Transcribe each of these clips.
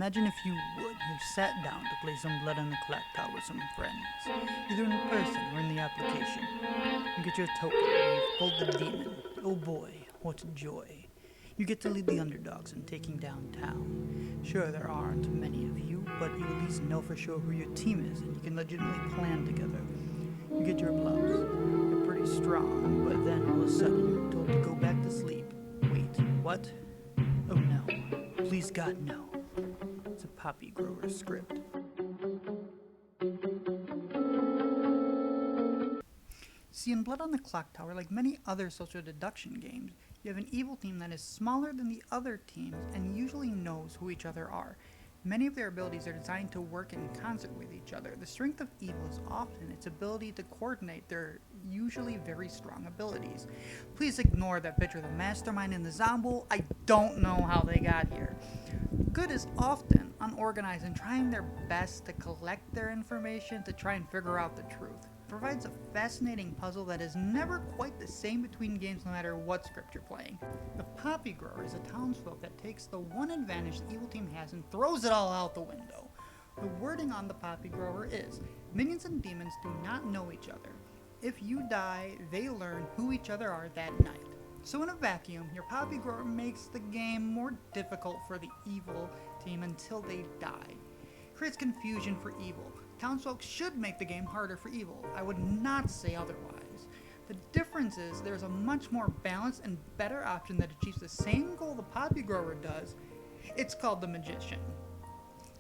Imagine if you sat down to play some Blood on the Clocktower with some friends, either in person or in the application. You get your token and you've pulled the demon. Oh boy, what joy. You get to lead the underdogs in taking down town. Sure, there aren't many of you, but you at least know for sure who your team is and you can legitimately plan together. You get your gloves. You're pretty strong, but then all of a sudden you're told to go back to sleep. Wait, what? Oh no. Please God, no. It's a poppy grower script. See, in Blood on the Clocktower, like many other social deduction games, you have an evil team that is smaller than the other teams and usually knows who each other are. Many of their abilities are designed to work in concert with each other. The strength of evil is often its ability to coordinate their usually very strong abilities. Please ignore that picture of the mastermind in the zombie. I don't know how they got here. Good is often unorganized and trying their best to collect their information to try and figure out the truth. It provides a fascinating puzzle that is never quite the same between games no matter what script you're playing. The Poppy Grower is a townsfolk that takes the one advantage the evil team has and throws it all out the window. The wording on the Poppy Grower is, minions and demons do not know each other. If you die, they learn who each other are that night. So in a vacuum, your Poppy Grower makes the game more difficult for the evil team until they die. Creates confusion for evil. Townsfolk should make the game harder for evil. I would not say otherwise. The difference is there's a much more balanced and better option that achieves the same goal the Poppy Grower does. It's called the Magician.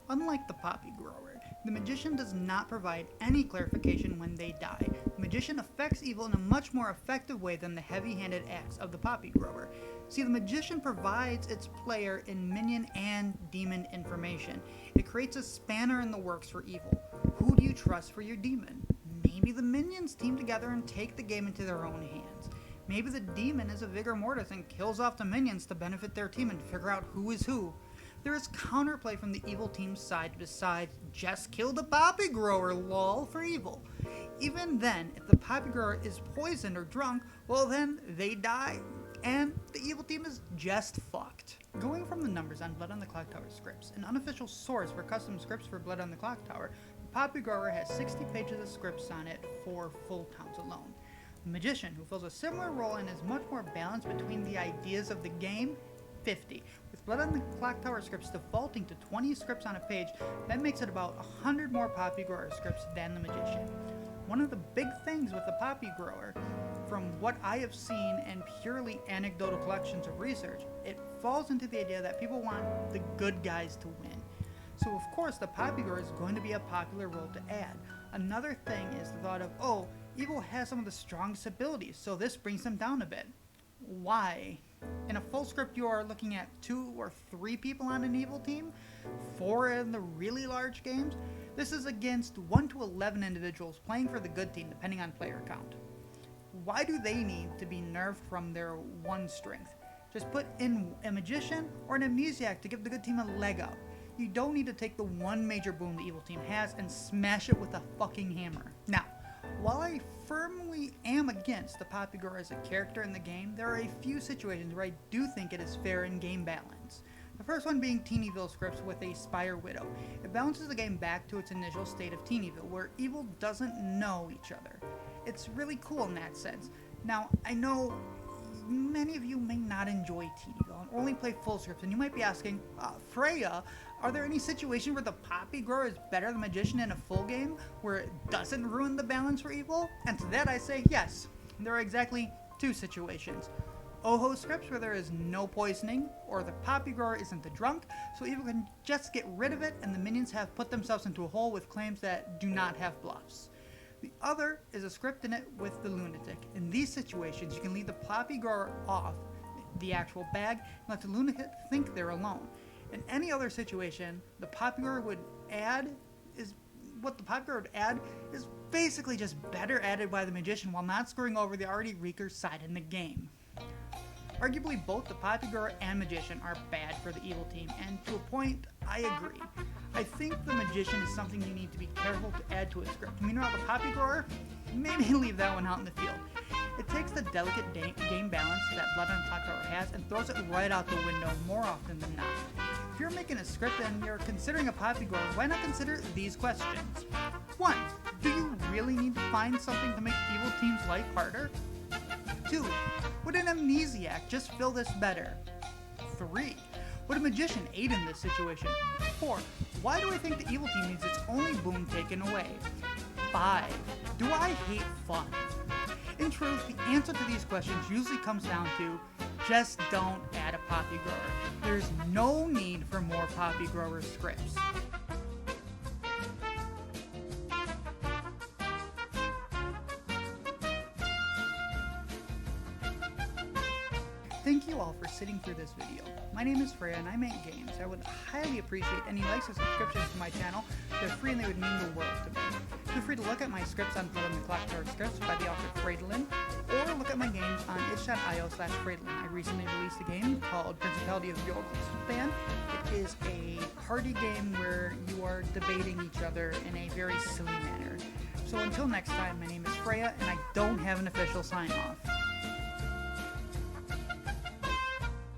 Unlike the Poppy Grower, the Magician does not provide any clarification when they die. The Magician affects evil in a much more effective way than the heavy-handed acts of the Poppy Grower. See, the Magician provides its player in minion and demon information. It creates a spanner in the works for evil. Who do you trust for your demon? Maybe the minions team together and take the game into their own hands. Maybe the demon is a vigor mortis and kills off the minions to benefit their team and figure out who is who. There is counterplay from the evil team's side to decide, just kill the Poppy Grower, lol, for evil. Even then, if the Poppy Grower is poisoned or drunk, well then, they die, and the evil team is just fucked. Going from the numbers on Blood on the Clocktower scripts, an unofficial source for custom scripts for Blood on the Clocktower, the Poppy Grower has 60 pages of scripts on it for full towns alone. The Magician, who fills a similar role and is much more balanced between the ideas of the game, 50. With Blood on the Clocktower scripts defaulting to 20 scripts on a page, that makes it about 100 more Poppy Grower scripts than the Magician. One of the big things with the Poppy Grower, from what I have seen and purely anecdotal collections of research, it falls into the idea that people want the good guys to win. So of course the Poppy Grower is going to be a popular role to add. Another thing is the thought of, oh, evil has some of the strongest abilities, so this brings them down a bit. Why? In a full script you are looking at 2 or 3 people on an evil team, 4 in the really large games. This is against 1 to 11 individuals playing for the good team depending on player count. Why do they need to be nerfed from their one strength? Just put in a Magician or an Amnesiac to give the good team a leg up. You don't need to take the one major boon the evil team has and smash it with a fucking hammer. Now, while I firmly am against the Poppy Grower as a character in the game, there are a few situations where I do think it is fair in game balance. The first one being Teenyville scripts with a Spire Widow. It balances the game back to its initial state of Teenyville, where evil doesn't know each other. It's really cool in that sense. Now, I know many of you may not enjoy Teenyville and only play full scripts, and you might be asking, Freya, are there any situations where the Poppy Grower is better than Magician in a full game, where it doesn't ruin the balance for evil? And to that I say yes. There are exactly 2 situations. Oho scripts where there is no poisoning, or the Poppy Grower isn't the drunk, so evil can just get rid of it and the minions have put themselves into a hole with claims that do not have bluffs. The other is a script in it with the lunatic. In these situations, you can leave the Poppy Grower off the actual bag and let the lunatic think they're alone. In any other situation, the Poppy Grower would add is basically just better added by the Magician while not screwing over the already weaker side in the game. Arguably, both the Poppy Grower and Magician are bad for the evil team, and to a point, I agree. I think the Magician is something you need to be careful to add to a script. Meanwhile, the Poppy Grower, maybe leave that one out in the field. It takes the delicate game balance that Blood on the Clocktower has and throws it right out the window more often than not. If you're making a script and you're considering a poppy grower, why not consider these questions? 1. Do you really need to find something to make evil team's life harder? 2. Would an amnesiac just fill this better? 3. Would a magician aid in this situation? 4. Why do I think the evil team needs its only boon taken away? 5. Do I hate fun? In truth, the answer to these questions usually comes down to just don't add a poppy grower. There's no need for more poppy grower scripts. Thank you all for sitting through this video. My name is Freya and I make games. I would highly appreciate any likes or subscriptions to my channel. They're free and they would mean the world to me. Feel free to look at my scripts on Blood On the Clocktower scripts by the author Freydlin, or look at my games on itch.io/Freydlin. I recently released a game called Principality of Yogelspan. It is a party game where you are debating each other in a very silly manner. So until next time, my name is Freya and I don't have an official sign-off.